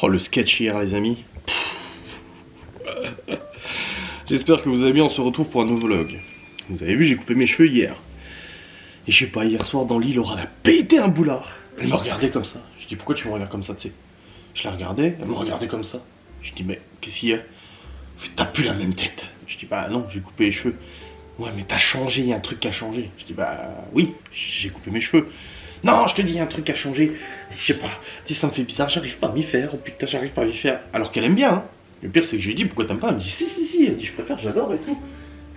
Oh, le sketch hier, les amis. J'espère que vous allez bien, on se retrouve pour un nouveau vlog. Vous avez vu, j'ai coupé mes cheveux hier. Et je sais pas, hier soir dans le lit, Laura elle a pété un boulard. Elle me regardait comme ça. Je dis, pourquoi tu me regardes comme ça, tu sais? Je la regardais, elle me regardait comme ça. Je dis, mais qu'est-ce qu'il y a? Elle fait, t'as plus la même tête. Je dis, bah non, j'ai coupé les cheveux. Ouais, mais t'as changé, il y a un truc qui a changé. Je dis, bah oui, j'ai coupé mes cheveux. Non, je te dis, il y a un truc qui a changé. Je sais pas, si ça me fait bizarre, j'arrive pas à m'y faire. Oh putain, j'arrive pas à m'y faire. Alors qu'elle aime bien, hein. Le pire, c'est que je lui ai dit, pourquoi t'aimes pas? Elle me dit, si. Elle dit, je préfère, j'adore et tout.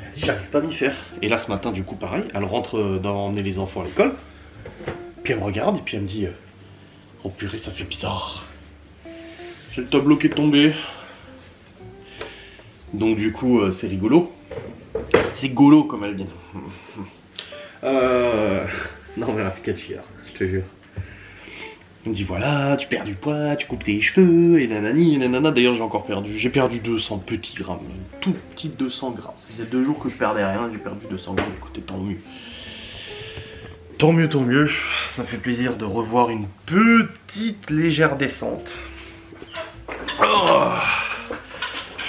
Elle dit, j'arrive pas à m'y faire. Et là, ce matin, du coup, pareil, elle rentre d'emmener les enfants à l'école. Puis elle me regarde et puis elle me dit, oh purée, ça fait bizarre. J'ai le tableau qui est tombé. Donc, du coup, c'est rigolo. C'est golo, comme elle dit. Non, mais un sketch hier, je te jure. On me dit voilà, tu perds du poids, tu coupes tes cheveux, et nanani, et nanana. D'ailleurs, j'ai perdu 200 petits grammes, tout petit 200 grammes. Ça faisait 2 jours que je perdais rien, j'ai perdu 200 grammes. Écoutez, tant mieux. Tant mieux. Ça fait plaisir de revoir une petite légère descente. Oh,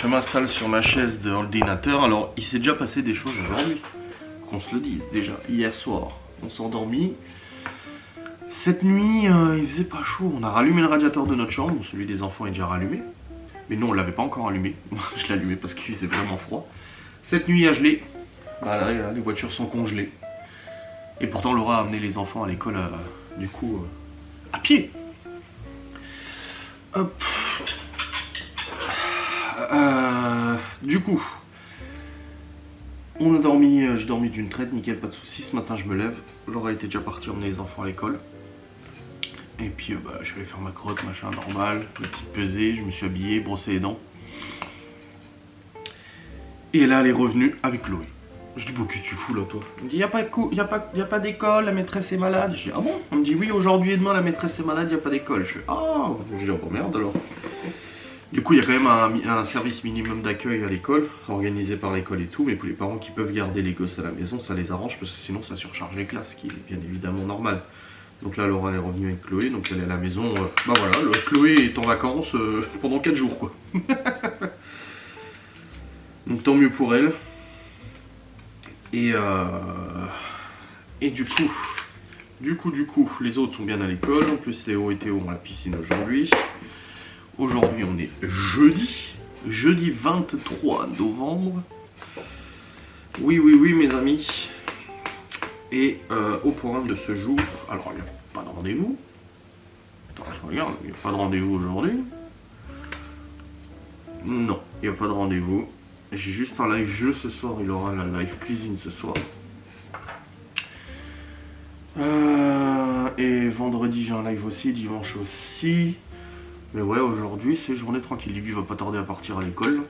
je m'installe sur ma chaise de ordinateur. Alors, il s'est déjà passé des choses aujourd'hui. Qu'on se le dise déjà. Hier soir, on s'est endormi. Cette nuit, il faisait pas chaud. On a rallumé le radiateur de notre chambre. Celui des enfants est déjà rallumé. Mais nous, on l'avait pas encore allumé. Je l'ai allumé parce qu'il faisait vraiment froid. Cette nuit, il a gelé. Voilà, les voitures sont congelées. Et pourtant, Laura a amené les enfants à l'école, du coup, à pied. Hop. Du coup, on a dormi, j'ai dormi d'une traite, nickel, pas de soucis. Ce matin, je me lève. Laura était déjà partie emmener les enfants à l'école. Et puis, je suis allé faire ma crotte, machin, normal. La petite pesée, je me suis habillé, brossé les dents. Et là, elle est revenue avec Chloé. Je dis, bon, qu'est-ce que tu fous là, toi? Elle me dit, y a pas d'école, la maîtresse est malade. Je dis, ah bon? Elle me dit, oui, aujourd'hui et demain, la maîtresse est malade, y a pas d'école. Je dis, ah, je dis, oh merde alors. Du coup, il y a quand même un service minimum d'accueil à l'école, organisé par l'école et tout, mais pour les parents qui peuvent garder les gosses à la maison, ça les arrange parce que sinon ça surcharge les classes, ce qui est bien évidemment normal. Donc là, Laura elle est revenue avec Chloé, donc elle est à la maison. Voilà, Chloé est en vacances pendant 4 jours, quoi. Donc tant mieux pour elle. Et du coup, les autres sont bien à l'école. En plus, Léo et Théo ont la piscine aujourd'hui. Aujourd'hui, on est jeudi 23 novembre. Oui, mes amis. Et au programme de ce jour, alors il n'y a pas de rendez-vous. Attends, je regarde, il n'y a pas de rendez-vous aujourd'hui. Non, il n'y a pas de rendez-vous. J'ai juste un live jeu ce soir, il aura la live cuisine ce soir. Et vendredi j'ai un live aussi, dimanche aussi. Mais ouais, aujourd'hui c'est journée tranquille. Libby va pas tarder à partir à l'école.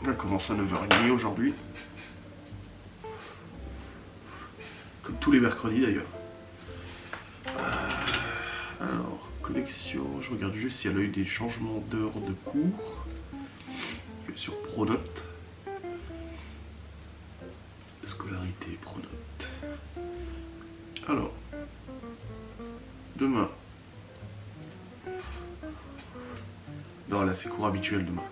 Elle commence à 9h30 aujourd'hui. Comme tous les mercredis d'ailleurs. Alors, connexion, je regarde juste s'il y a eu des changements d'heure de cours. Je vais sur Pronote. Scolarité, Pronote. Alors, demain. Non, là c'est cours habituel demain.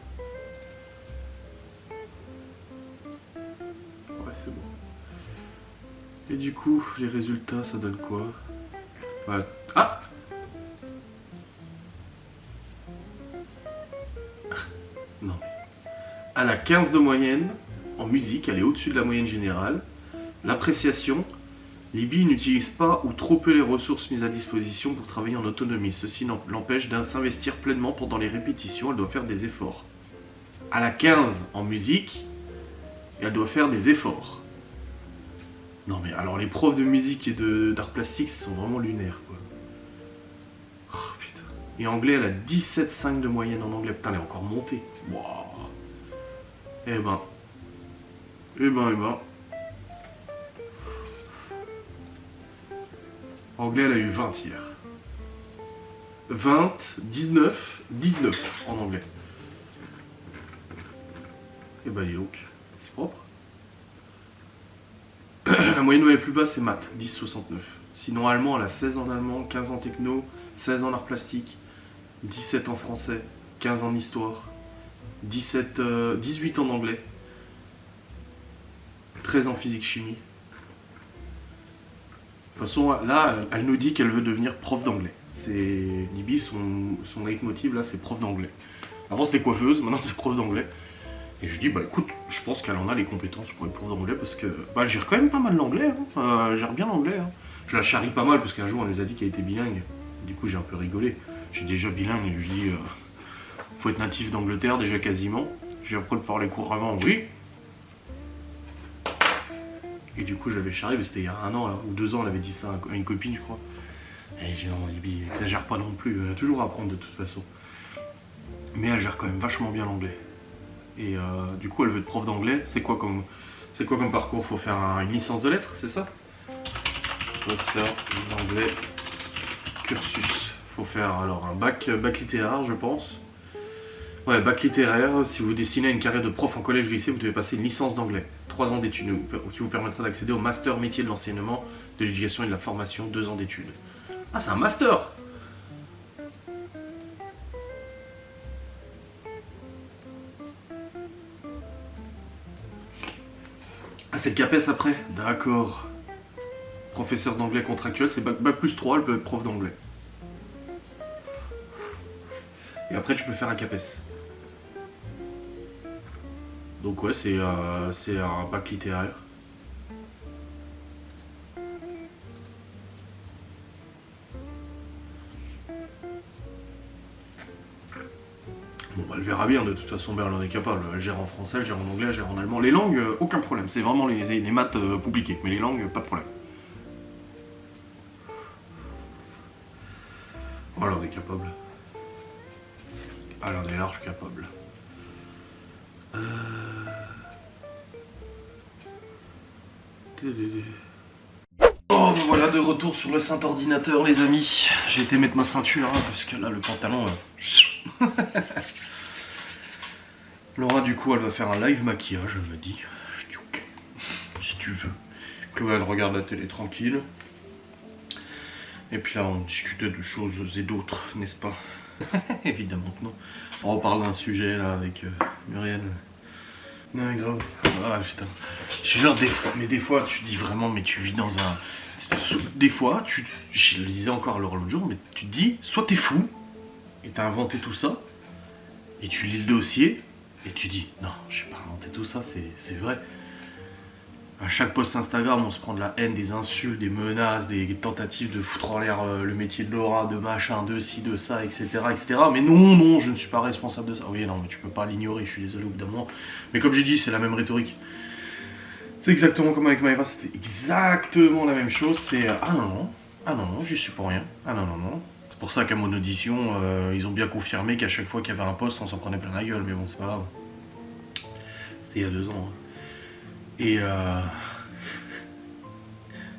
Ouais, c'est bon. Et du coup, les résultats, ça donne quoi? Ouais. Ah! Non. Elle a 15 de moyenne en musique, elle est au-dessus de la moyenne générale. L'appréciation, Libby n'utilise pas ou trop peu les ressources mises à disposition pour travailler en autonomie. Ceci l'empêche de s'investir pleinement pendant les répétitions, elle doit faire des efforts. Elle a 15 en musique et elle doit faire des efforts. Non mais alors les profs de musique et d'art plastique sont vraiment lunaires quoi. Oh putain. Et anglais, elle a 17,5 de moyenne en anglais. Putain, elle est encore montée. Wow. Eh ben. Anglais, elle a eu 20 hier. 20, 19 en anglais. Et ben dis donc, c'est propre. La moyenne la plus basse c'est maths, 10,69. Sinon allemand, elle a 16 en allemand, 15 en techno, 16 en art plastique. 17 en français, 15 en histoire, 18 en anglais, 13 en physique-chimie. De toute façon, là, elle nous dit qu'elle veut devenir prof d'anglais. C'est Libby, son leitmotiv là, c'est prof d'anglais. Avant c'était coiffeuse, maintenant c'est prof d'anglais. Et je dis, bah écoute, je pense qu'elle en a les compétences pour être prof d'anglais parce que bah, elle gère quand même pas mal l'anglais, hein. Elle gère bien l'anglais. Hein. Je la charrie pas mal parce qu'un jour elle nous a dit qu'elle était bilingue. Du coup j'ai un peu rigolé. J'ai déjà bilingue et je lui dis, faut être natif d'Angleterre déjà quasiment. J'ai appris à parler couramment, oui. Et du coup j'avais charrié, mais c'était il y a 1 an là, ou 2 ans, elle avait dit ça à une copine je crois. Et j'ai dit non, Libby, exagère pas non plus, elle a toujours à apprendre de toute façon. Mais elle gère quand même vachement bien l'anglais. Et du coup elle veut être prof d'anglais. C'est quoi comme parcours? Faut faire une licence de lettres, c'est ça? Master d'anglais cursus. Faut faire alors un bac littéraire je pense. Ouais, bac littéraire, si vous destinez à une carrière de prof en collège ou lycée, vous devez passer une licence d'anglais. 3 ans d'études qui vous permettra d'accéder au master métier de l'enseignement, de l'éducation et de la formation, 2 ans d'études. Ah, c'est un master! Ah, c'est le CAPES après? D'accord. Professeur d'anglais contractuel, c'est bac plus 3, elle peut être prof d'anglais. Et après, tu peux faire un CAPES. Donc ouais, c'est un bac littéraire. Bon bah elle verra bien, de toute façon elle en est capable. Elle gère en français, elle gère en anglais, elle gère en allemand. Les langues, aucun problème. C'est vraiment les maths compliquées. Mais les langues, pas de problème. Voilà, on est capable. Alors, on est large capable. Oh, bon voilà, de retour sur le saint ordinateur, les amis. J'ai été mettre ma ceinture, hein, parce que là, le pantalon... Laura, du coup, elle va faire un live maquillage, elle m'a dit. Je dis ok, si tu veux. Chloé, elle regarde la télé tranquille. Et puis là, on discutait de choses et d'autres, n'est-ce pas? Évidemment que non. On parle d'un sujet, là, avec Muriel. Non, grave. Ah, putain. Genre, des fois, tu dis vraiment, mais tu vis dans un... Des fois, je le disais encore l'autre jour, mais tu te dis, soit t'es fou, et t'as inventé tout ça, et tu lis le dossier, et tu dis, non, j'ai pas inventé tout ça, c'est vrai. À chaque post Instagram, on se prend de la haine, des insultes, des menaces, des tentatives de foutre en l'air le métier de Laura, de machin, de ci, de ça, etc., etc. Mais non, je ne suis pas responsable de ça. Oui, non, mais tu peux pas l'ignorer, je suis désolé au bout d'un moment. Mais comme j'ai dit, c'est la même rhétorique. C'est exactement comme avec Maëva, c'était exactement la même chose. C'est ah non, j'y suis pour rien. Ah non. C'est pour ça qu'à mon audition, ils ont bien confirmé qu'à chaque fois qu'il y avait un poste, on s'en prenait plein la gueule. Mais bon, c'est pas grave. C'est il y a 2 ans. Hein. Et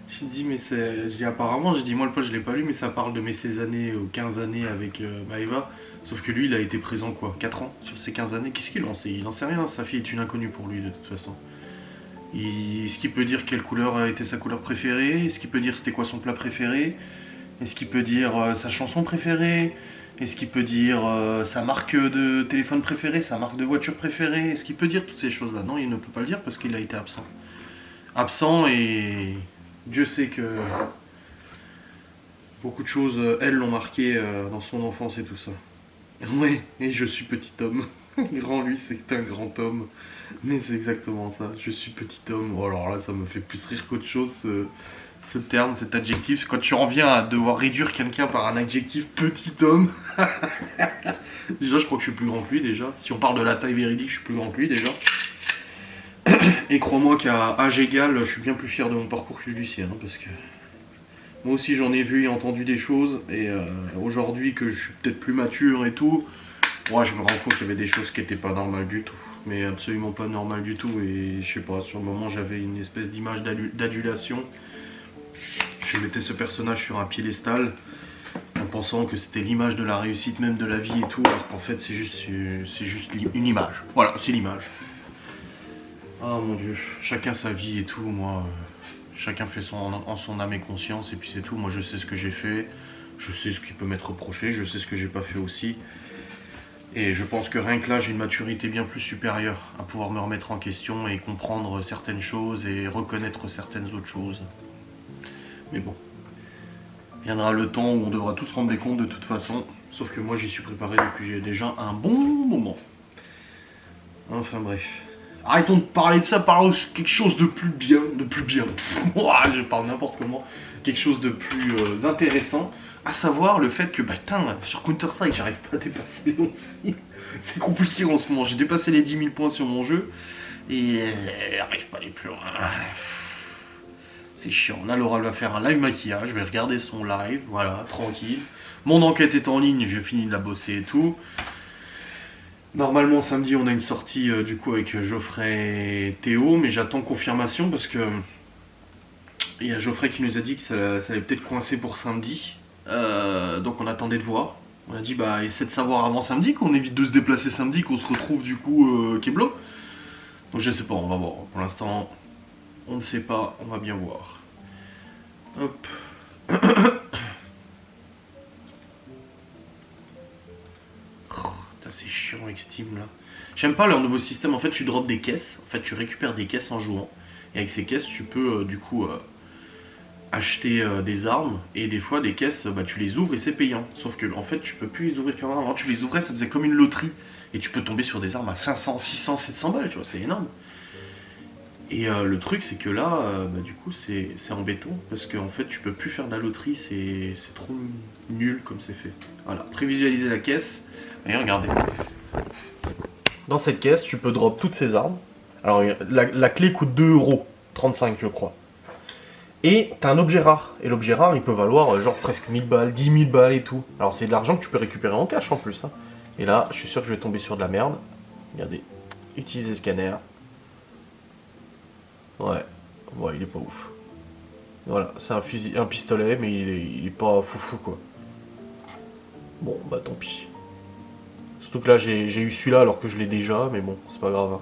je dis mais c'est. Je dis apparemment, je dis moi le poste je l'ai pas lu mais ça parle de mes 16 années ou 15 années avec Maëva. Sauf que lui il a été présent quoi, 4 ans sur ces 15 années. Qu'est-ce qu'il en sait? Il en sait rien, sa fille est une inconnue pour lui de toute façon. Est-ce qu'il peut dire quelle couleur a été sa couleur préférée? Est-ce qu'il peut dire c'était quoi son plat préféré? Est-ce qu'il peut dire sa chanson préférée? Est-ce qu'il peut dire sa marque de téléphone préférée, sa marque de voiture préférée? Est-ce qu'il peut dire toutes ces choses-là? Non, il ne peut pas le dire parce qu'il a été absent. Absent et Dieu sait que beaucoup de choses, elle, l'ont marqué dans son enfance et tout ça. Ouais, et je suis petit homme. Grand lui, c'est un grand homme. Mais c'est exactement ça, je suis petit homme. Oh, alors là, ça me fait plus rire qu'autre chose, ce terme, cet adjectif. C'est quand tu en viens à devoir réduire quelqu'un par un adjectif petit homme. Déjà, je crois que je suis plus grand que lui, déjà. Si on parle de la taille véridique, je suis plus grand que lui, déjà. Et crois-moi qu'à âge égal, je suis bien plus fier de mon parcours que Lucien, hein, parce que... Moi aussi, j'en ai vu et entendu des choses, et aujourd'hui, que je suis peut-être plus mature et tout, moi, je me rends compte qu'il y avait des choses qui n'étaient pas normales du tout. Mais absolument pas normales du tout, et je sais pas, sur le moment, j'avais une espèce d'image d'adulation. Je mettais ce personnage sur un piédestal, en pensant que c'était l'image de la réussite même de la vie et tout, alors qu'en fait, c'est juste une image. Voilà, c'est l'image. Ah mon dieu, chacun sa vie et tout, moi, chacun fait en son âme et conscience, et puis c'est tout, moi je sais ce que j'ai fait, Je sais ce qui peut m'être reproché, je sais ce que j'ai pas fait aussi. Et je pense que rien que là, j'ai une maturité bien plus supérieure à pouvoir me remettre en question et comprendre certaines choses et reconnaître certaines autres choses. Mais bon, viendra le temps où on devra tous rendre des comptes de toute façon. Sauf que moi, j'y suis préparé depuis déjà un bon moment. Enfin bref. Arrêtons de parler de ça, parlons de quelque chose de plus bien. Ouah, je parle n'importe comment. Quelque chose de plus intéressant. À savoir le fait que, bah putain, sur Counter-Strike, j'arrive pas à dépasser les 11 000. C'est compliqué en ce moment. J'ai dépassé les 10 000 points sur mon jeu. Et j'arrive pas à aller plus loin. C'est chiant. Là, Laura va faire un live maquillage. Je vais regarder son live. Voilà, tranquille. Mon enquête est en ligne. J'ai fini de la bosser et tout. Normalement, samedi, on a une sortie du coup avec Geoffrey et Théo. Mais j'attends confirmation parce que il y a Geoffrey qui nous a dit que ça allait peut-être coincer pour samedi. Donc on attendait de voir. On a dit bah essaie de savoir avant samedi, qu'on évite de se déplacer samedi, qu'on se retrouve du coup Keblo. Donc je sais pas, on va voir. Pour l'instant, on ne sait pas, on va bien voir. Hop. C'est chiant avec Steam là. J'aime pas leur nouveau système. En fait, tu drops des caisses. En fait, tu récupères des caisses en jouant. Et avec ces caisses, tu peux du coup acheter des armes. Et des fois, des caisses, bah, tu les ouvres et c'est payant. Sauf que en fait, tu peux plus les ouvrir comme avant. Tu les ouvrais, ça faisait comme une loterie. Et tu peux tomber sur des armes à 500, 600, 700 balles. Tu vois, c'est énorme. Et le truc, c'est que là, bah, du coup, c'est embêtant. Parce qu'en fait, tu peux plus faire de la loterie. C'est trop nul comme c'est fait. Voilà. Prévisualiser la caisse. Et regardez. Dans cette caisse, tu peux drop toutes ces armes. Alors, la clé coûte 2,35 € je crois. Et t'as un objet rare. Et l'objet rare, il peut valoir genre presque 1000 balles, 10 000 balles et tout. Alors, c'est de l'argent que tu peux récupérer en cash en plus. Hein. Et là, je suis sûr que je vais tomber sur de la merde. Regardez. Utiliser scanner. Ouais. Ouais, il est pas ouf. Voilà, c'est un fusil, un pistolet, mais il est pas foufou quoi. Bon, bah tant pis. Surtout que là, j'ai eu celui-là alors que je l'ai déjà, mais bon, c'est pas grave.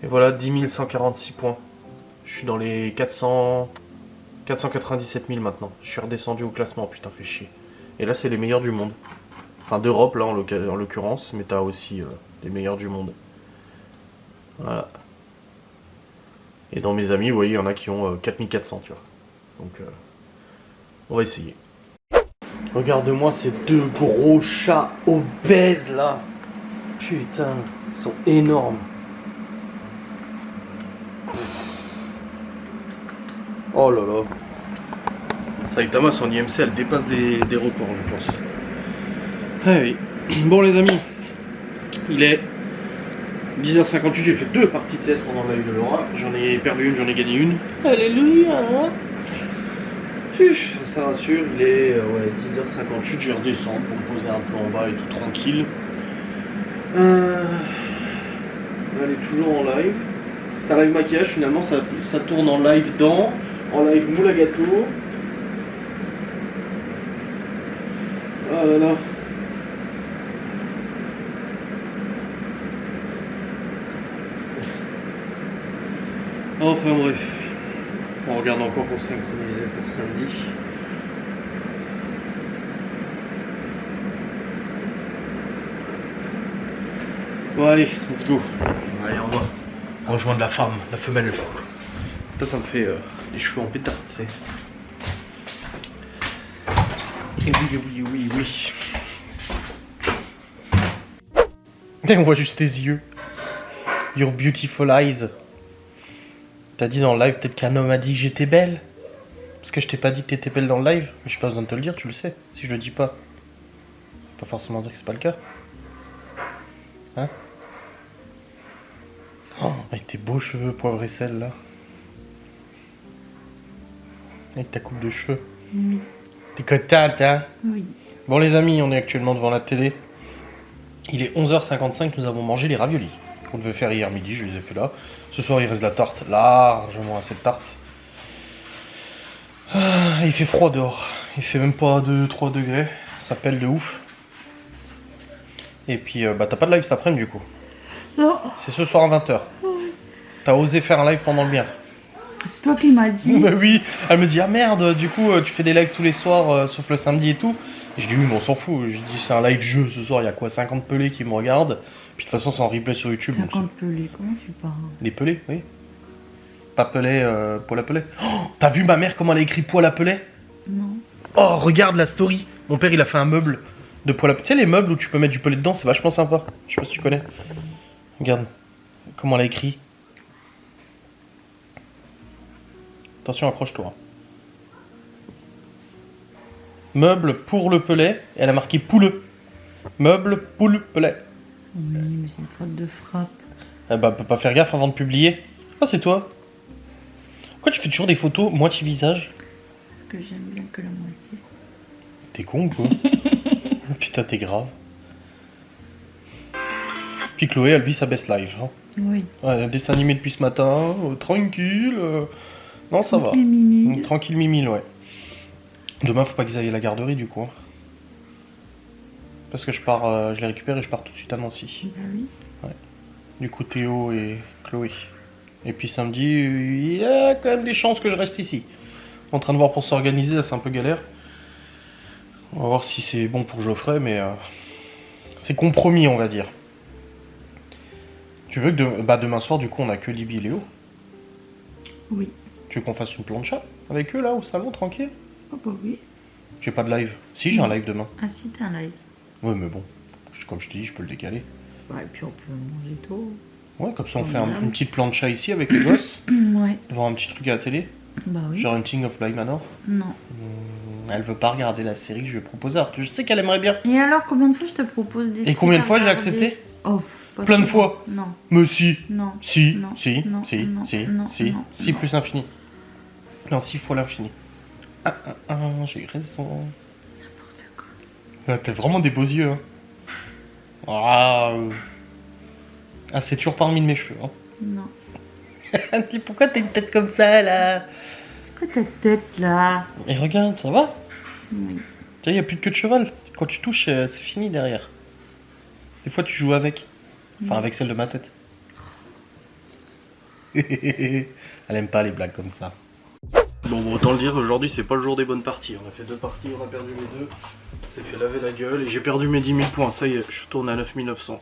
Et voilà, 10 146 points. Je suis dans les 497 000 maintenant. Je suis redescendu au classement, putain, fait chier. Et là, c'est les meilleurs du monde. Enfin, d'Europe, là, en l'occurrence, mais t'as aussi les meilleurs du monde. Voilà. Et dans mes amis, vous voyez, il y en a qui ont 4400, tu vois. Donc, on va essayer. Regarde-moi ces deux gros chats obèses là. Putain, ils sont énormes. Oh là là. Saitama, son IMC, elle dépasse des records, je pense. Ah oui. Bon les amis, il est 10h58, j'ai fait 2 parties de CS pendant la live de Laura. J'en ai perdu une, j'en ai gagné une. Alléluia. Ça rassure, il est 10h58, je vais redescendre pour me poser un peu en bas et tout tranquille. Elle est toujours en live. C'est un live maquillage, finalement ça tourne en live en live moule à gâteau. Ah là là. Enfin bref. On regarde encore pour synchroniser pour samedi. Bon allez, let's go. Allez, on va rejoindre la femme, la femelle. Ça me fait les cheveux en pétard, tu sais. Et oui. Et on voit juste tes yeux. Your beautiful eyes. T'as dit dans le live, peut-être qu'un homme a dit que j'étais belle. Parce que je t'ai pas dit que t'étais belle dans le live. Mais j'ai pas besoin de te le dire, tu le sais. Si je le dis pas. Pas forcément dire que c'est pas le cas. Hein? Oh, avec tes beaux cheveux poivre et sel là. Avec ta coupe de cheveux. Oui. T'es contente, hein? Oui. Bon les amis, on est actuellement devant la télé. Il est 11h55, nous avons mangé les raviolis qu'on devait faire hier midi, je les ai fait là. Ce soir il reste de la tarte, largement assez de tarte. Il fait froid dehors, il fait même pas 2-3 degrés, ça pèle de ouf. Et puis bah t'as pas de live cet après-midi du coup. Non. C'est ce soir à 20h. T'as osé faire un live pendant le bien. C'est toi qui m'as dit. Bah oui, elle me dit ah merde, du coup tu fais des lives tous les soirs sauf le samedi et tout. Et je dis oui mais on s'en fout, je dis c'est un live jeu ce soir, il y a quoi 50 pelés qui me regardent. Puis de toute façon c'est en replay sur YouTube. 50 pelés, comment tu parles? Les pelés, oui. Pas pelé, poil à pelé. Oh, t'as vu ma mère comment elle a écrit poil à pelé? Non. Oh regarde la story. Mon père il a fait un meuble de poil à pelé. Tu sais les meubles où tu peux mettre du pelé dedans, c'est vachement sympa. Je sais pas si tu connais. Regarde comment elle a écrit. Attention, accroche-toi. Meuble pour le pelet. Et elle a marqué poule. Meuble poule pelet. Oui, mais c'est une faute de frappe. Eh bah, peut pas faire gaffe avant de publier. Ah, c'est toi. Pourquoi tu fais toujours des photos moitié visage? Parce que j'aime bien que la moitié. T'es con ou quoi? Putain, t'es grave. Puis Chloé, elle vit sa best life. Hein. Oui. Ouais, dessin animé depuis ce matin. Tranquille. Non, ça va. Mimi. Tranquille, mimile, ouais. Demain, faut pas qu'ils aillent à la garderie, du coup. Hein. Parce que je pars, je les récupère et je pars tout de suite à Nancy. Bah oui. Ouais. Du coup, Théo et Chloé. Et puis samedi, il y a quand même des chances que je reste ici. En train de voir pour s'organiser, là, c'est un peu galère. On va voir si c'est bon pour Geoffrey, mais c'est compromis, on va dire. Tu veux que demain soir, du coup, on a que Libby et Léo? Oui. Tu veux qu'on fasse une plancha avec eux, là, au salon, tranquille? Oh bah oui. J'ai pas de live. Si, j'ai un live demain. Ah si, t'as un live. Ouais, mais bon, comme je te dis, je peux le décaler. Bah et puis on peut manger tôt. Ouais, comme ça, on fait Ouais. une petite plancha ici avec les gosses. Ouais. Devant un petit truc à la télé. Bah oui. Genre Hunting of Bly Manor. Non. Elle veut pas regarder la série que je lui ai proposée. Alors que je sais qu'elle aimerait bien. Et alors, combien de fois je te propose des Et combien de trucs fois à j'ai regarder? accepté? Oh, pas Plein de souvent. fois. Non. Mais si. Non. Si, Non, si, non, si, non, si, non, si, non, si non. plus l'infini. Non, 6 fois l'infini. J'ai eu raison. N'importe quoi. Ah, t'as vraiment des beaux yeux. Hein. Waouh. Ah, c'est toujours parmi de mes cheveux. Hein. Non. Pourquoi t'as une tête comme ça là? C'est quoi ta tête là? Et regarde, ça va? Oui. Tu vois, il n'y a plus de queue de cheval. Quand tu touches, c'est fini derrière. Des fois, tu joues avec. Enfin, avec celle de ma tête. Elle aime pas les blagues comme ça. Bon, autant le dire, aujourd'hui, c'est pas le jour des bonnes parties. On a fait 2 parties, on a perdu les 2. On s'est fait laver la gueule et j'ai perdu mes 10 000 points. Ça y est, je tourne à 9 900.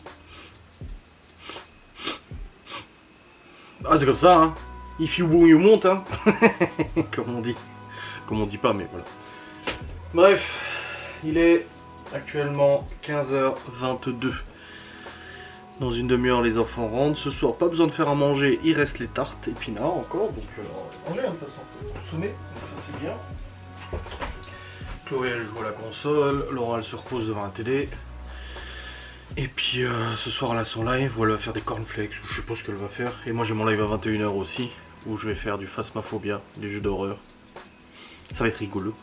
Ah, c'est comme ça, hein. If you win, you monte, hein. Comme on dit. Comme on dit pas, mais voilà. Bref, il est actuellement 15h22. Dans une demi-heure, les enfants rentrent. Ce soir, pas besoin de faire à manger, il reste les tartes épinards encore. Donc, manger un peu sans consommer, donc ça c'est bien. Chloé, elle joue à la console. Laura, elle se repose devant la télé. Et puis, ce soir, elle a son live où elle va faire des cornflakes. Je sais pas ce qu'elle va faire. Et moi, j'ai mon live à 21h aussi, où je vais faire du Phasmophobia, des jeux d'horreur. Ça va être rigolo.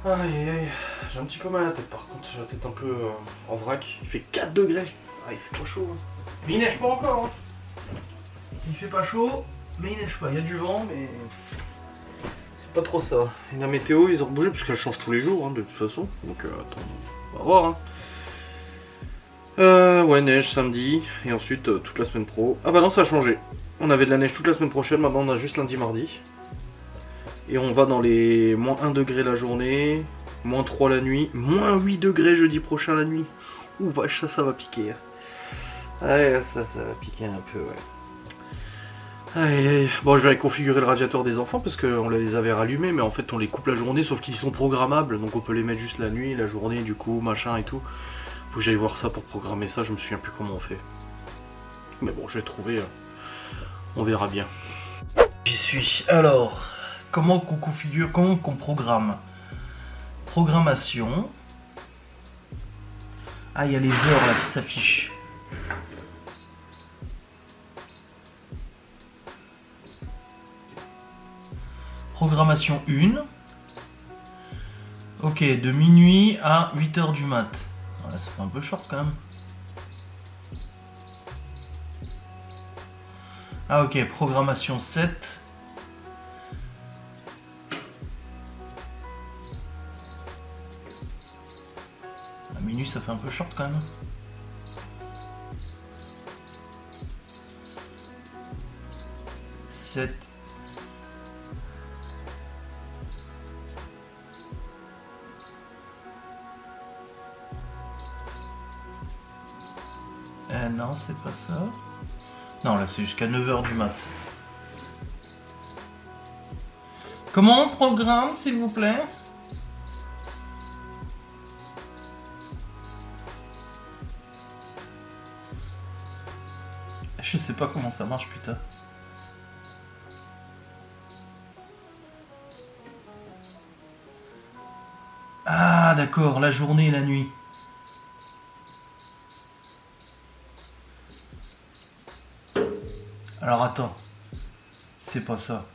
Aïe aïe aïe, j'ai un petit peu mal à la tête par contre, j'ai la tête un peu en vrac. Il fait 4 degrés. Ah, il fait pas chaud. Hein. Mais il neige pas encore. Hein. Il fait pas chaud, mais il neige pas. Il y a du vent, mais c'est pas trop ça. Et la météo, ils ont rebougé parce qu'elle change tous les jours, hein, de toute façon. Donc attends, on va voir. Hein. Ouais, neige samedi, et ensuite toute la semaine pro. Ah bah non, ça a changé. On avait de la neige toute la semaine prochaine, maintenant on a juste lundi, mardi. Et on va dans les moins 1 degré la journée, moins 3 la nuit, moins 8 degrés jeudi prochain la nuit. Ouh vache, ça va piquer. Hein. Ouais, ça va piquer un peu, ouais. Aïe, aïe. Bon, je vais configurer le radiateur des enfants parce qu'on les avait rallumés, mais en fait on les coupe la journée, sauf qu'ils sont programmables, donc on peut les mettre juste la nuit, la journée, du coup, machin et tout. Faut que j'aille voir ça pour programmer ça, je me souviens plus comment on fait. Mais bon, je vais trouver, on verra bien. J'y suis. Alors... Comment qu'on configure, comment qu'on programme? Programmation. Ah, il y a les heures là qui s'affichent. Programmation 1. Ok, de minuit à 8h du mat. Ouais, ça fait un peu short quand même. Ah ok, programmation 7. Minuit, ça fait un peu short quand même. « 7 Non, c'est pas ça. Non, là, c'est jusqu'à 9h du mat. Comment on programme, s'il vous plaît? Je sais pas comment ça marche, putain. Ah, d'accord, la journée et la nuit. Alors attends, c'est pas ça.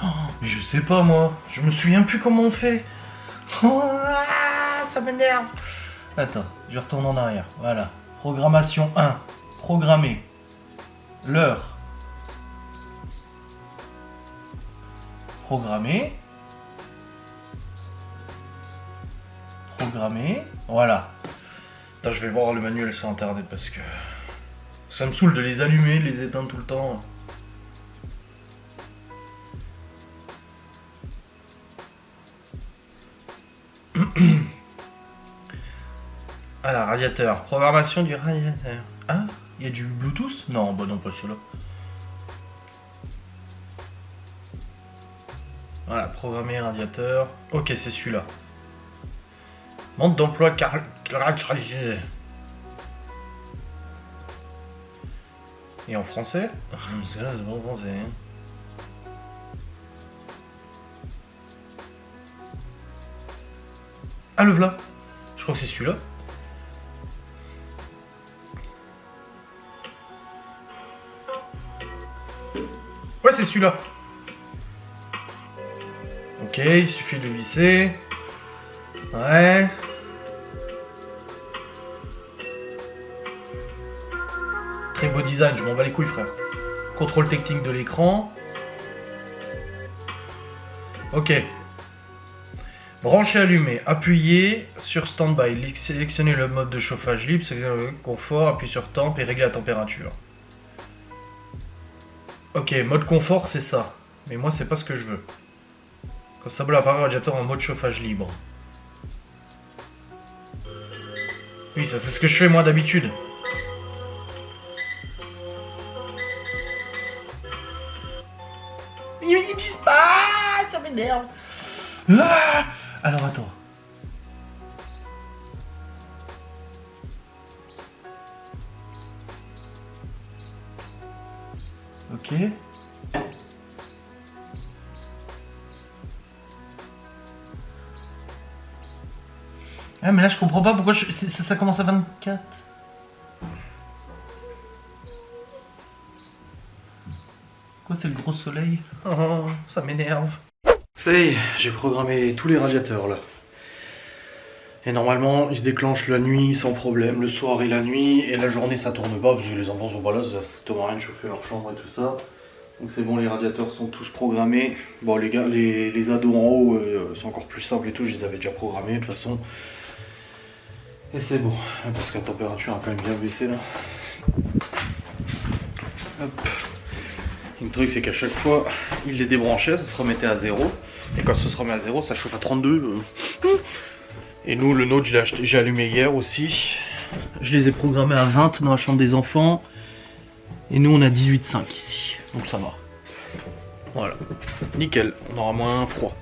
Oh, mais je sais pas moi, je me souviens plus comment on fait. Oh, ça m'énerve. Attends, je retourne en arrière. Voilà. Programmation 1. Programmer. L'heure. Programmer. Programmer. Voilà. Attends, je vais voir le manuel sur internet parce que ça me saoule de les allumer, de les éteindre tout le temps. Alors, radiateur. Programmation du radiateur. Ah, il y a du Bluetooth? Non, bah non, pas celui-là. Voilà, programmer radiateur. Ok, c'est celui-là. Montre d'emploi caractérisé. Et en français? Parce que là, c'est pas en français. Hein. Ah, le v'là. Je crois que c'est celui-là. Ouais, c'est celui-là. Ok, il suffit de visser. Ouais. Très beau design, je m'en bats les couilles, frère. Contrôle technique de l'écran. Ok. Brancher, allumer. Appuyez sur Standby. Sélectionnez le mode de chauffage libre. Sélectionnez le confort. Appuyez sur Temp et réglez la température. Ok, mode confort, c'est ça. Mais moi, c'est pas ce que je veux. Comme ça, l'appareil radiateur en mode chauffage libre. Oui, ça, c'est ce que je fais moi d'habitude. Ils disent pas, ça m'énerve. Ah, alors attends. Ok. Ah mais là je comprends pas pourquoi ça commence à 24. Quoi, c'est le gros soleil? Oh, ça m'énerve. Ça y est, j'ai programmé tous les radiateurs là. Et normalement, ils se déclenchent la nuit sans problème, le soir et la nuit, et la journée ça tourne pas parce que les enfants sont pas là, ça ne rien de chauffer leur chambre et tout ça. Donc c'est bon, les radiateurs sont tous programmés. Bon, les gars, les ados en haut sont encore plus simples et tout, je les avais déjà programmés de toute façon. Et c'est bon, parce que la température a quand même bien baissé là. Hop. Le truc c'est qu'à chaque fois, il les débranchait, ça se remettait à 0. Et quand ça se remet à 0, ça chauffe à 32. Et nous, le nôtre, j'ai allumé hier aussi. Je les ai programmés à 20 dans la chambre des enfants. Et nous, on a 18,5 ici. Donc ça va. Voilà. Nickel. On aura moins froid.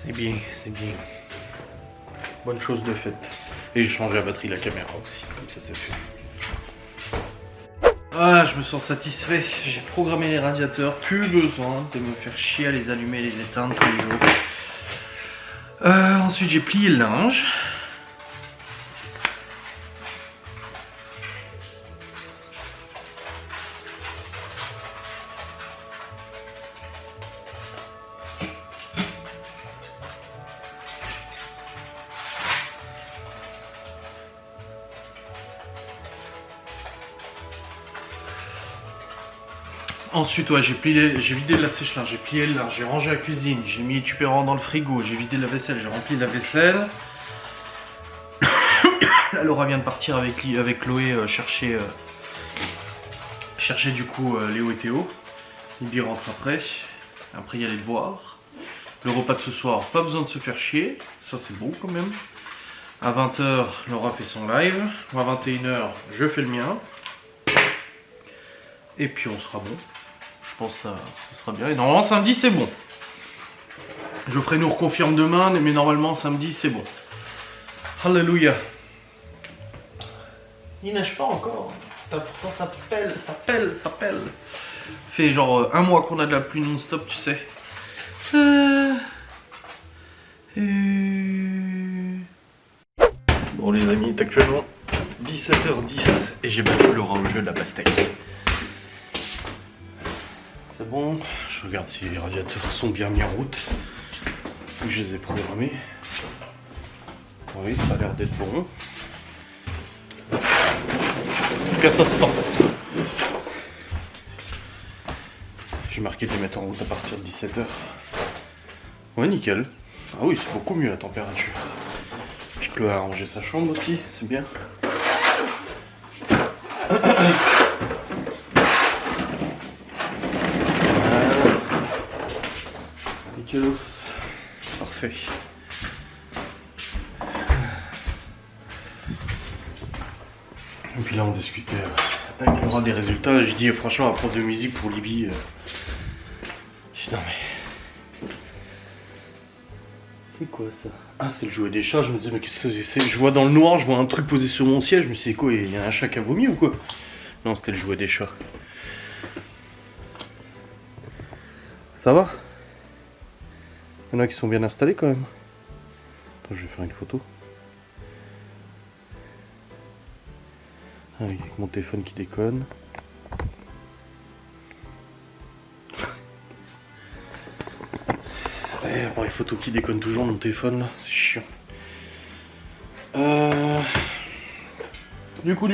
C'est bien, c'est bien. Bonne chose de faite. Et j'ai changé la batterie de la caméra aussi. Comme ça, c'est fait. Ah, je me sens satisfait. J'ai programmé les radiateurs. Plus besoin de me faire chier à les allumer et les éteindre tous les jours. Ensuite, j'ai plié le linge. Ensuite, ouais, j'ai vidé la sèche-linge, j'ai plié le linge, j'ai rangé la cuisine, j'ai mis les tupperwares dans le frigo, j'ai vidé la vaisselle, j'ai rempli la vaisselle. Là, Laura vient de partir avec Chloé chercher du coup Léo et Théo. Libby rentre après. Après, il y a les devoirs. Le repas de ce soir, pas besoin de se faire chier. Ça c'est bon quand même. À 20h, Laura fait son live. À 21h, je fais le mien. Et puis on sera bon. Je pense que ça sera bien. Et normalement samedi c'est bon. Geoffrey nous reconfirme demain, mais normalement samedi c'est bon. Alléluia. Il neige pas encore. Pourtant ça pèle. Fait genre un mois qu'on a de la pluie non-stop, tu sais. Bon les amis, il est actuellement 17h10 et j'ai battu Laura au jeu de la pastèque. C'est bon, je regarde si les radiateurs sont bien mis en route. Vu que je les ai programmés. Oui, ça a l'air d'être bon. En tout cas ça se sent. J'ai marqué de les mettre en route à partir de 17h. Ouais, nickel. Ah oui, c'est beaucoup mieux la température. Puis Chloé a rangé sa chambre aussi, c'est bien. Nickelos. Parfait. Et puis là, on discutait avec Laura des résultats. J'ai dit, franchement, un prof de musique pour Libye. J'ai dit, non mais. C'est quoi ça? Ah, c'est le jouet des chats. Je me disais, mais qu'est-ce que c'est? Je vois dans le noir, je vois un truc posé sur mon siège. Je me suis dit, quoi, il y a un chat qui a vomi ou quoi? Non, c'était le jouet des chats. Ça va? Il y en a qui sont bien installés quand même. Attends, je vais faire une photo. Ah oui, avec mon téléphone qui déconne. Appareil photo qui déconne toujours, mon téléphone là, c'est chiant. Du coup,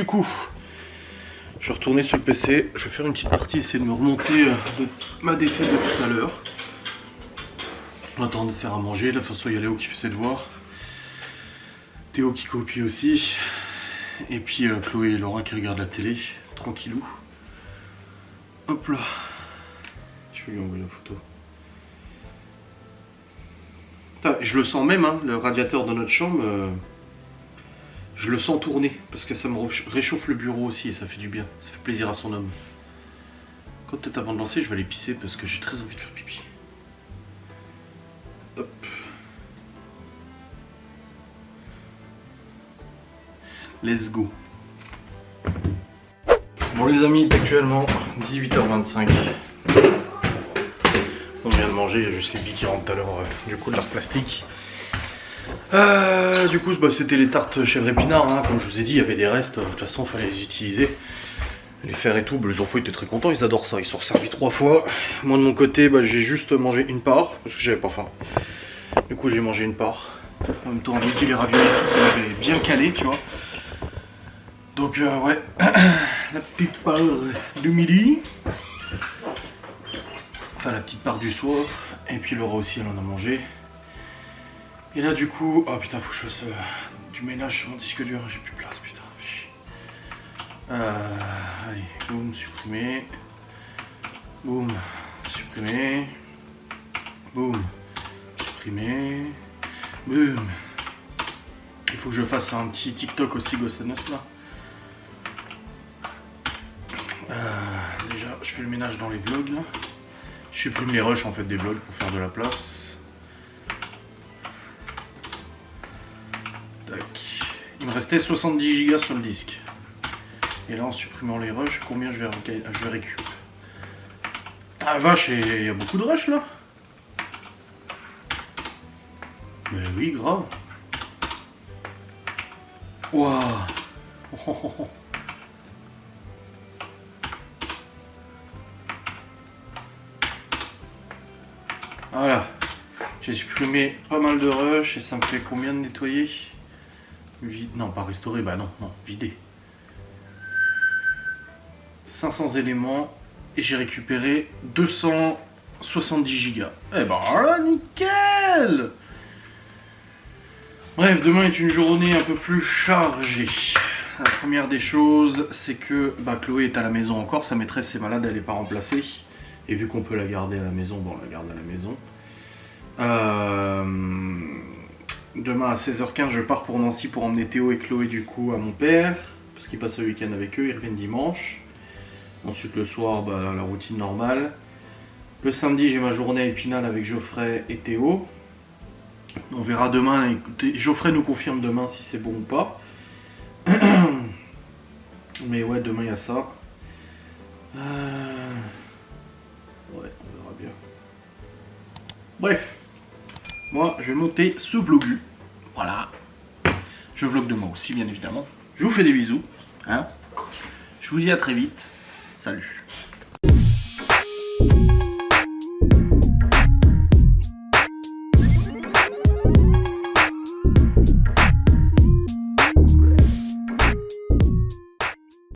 je suis retourné sur le PC, je vais faire une petite partie, essayer de me remonter de ma défaite de tout à l'heure. On attend de faire à manger, là de toute façon il y a Léo qui fait ses devoirs. Théo qui copie aussi. Et puis Chloé et Laura qui regardent la télé, tranquillou. Hop là. Je vais lui envoyer la photo. Je le sens même, hein, le radiateur de notre chambre, je le sens tourner, parce que ça me réchauffe le bureau aussi et ça fait du bien, ça fait plaisir à son homme. Quand peut-être avant de lancer, je vais aller pisser parce que j'ai très envie de faire pipi. Hop. Let's go. Bon les amis, il est actuellement 18h25. On vient de manger, il y a juste les billes qui rentrent tout à l'heure du coup de l'art plastique. Du coup bah, c'était les tartes chèvre épinard, hein. Comme je vous ai dit, il y avait des restes, de toute façon il fallait les utiliser. Les faire et tout, bah, les enfants étaient très contents, ils adorent ça, ils sont servis 3 fois. Moi de mon côté, bah, j'ai juste mangé une part, parce que j'avais pas faim. Du coup j'ai mangé une part. En même temps, on dit les raviolis, ça m'avait bien calé, tu vois. Donc ouais, la petite part du midi. Enfin la petite part du soir. Et puis Laura aussi, elle en a mangé. Et là du coup, oh putain, faut que je fasse du ménage sur mon disque dur, j'ai plus de place, putain. Allez, boum, supprimer. Boum, supprimer. Boum, supprimer. Boum. Il faut que je fasse un petit TikTok aussi, Gossanos là. Déjà, je fais le ménage dans les vlogs là. Je supprime les rushs en fait des vlogs pour faire de la place. Tac. Il me restait 70 Go sur le disque. Et là en supprimant les rushs, combien je vais récupérer? Ah vache, il y a beaucoup de rushs là. Mais oui, grave. Waouh. Voilà, j'ai supprimé pas mal de rush et ça me fait combien de nettoyer? Non, pas restaurer, bah non, vider. 500 éléments et j'ai récupéré 270 Go. Eh ben là, nickel! Bref, demain est une journée un peu plus chargée. La première des choses, c'est que Chloé est à la maison encore, sa maîtresse est malade, elle n'est pas remplacée. Et vu qu'on peut la garder à la maison, bon, on la garde à la maison. Demain à 16h15, je pars pour Nancy pour emmener Théo et Chloé du coup à mon père, parce qu'ils passent le week-end avec eux, ils reviennent dimanche. Ensuite le soir, bah, la routine normale. Le samedi, j'ai ma journée épinale avec Geoffrey et Théo. On verra demain, écoutez, Geoffrey nous confirme demain si c'est bon ou pas. Mais ouais, demain il y a ça. Ouais, on verra bien. Bref, moi je vais monter ce vlogu. Voilà. Je vlog demain aussi, bien évidemment. Je vous fais des bisous. Hein. Je vous dis à très vite. Salut.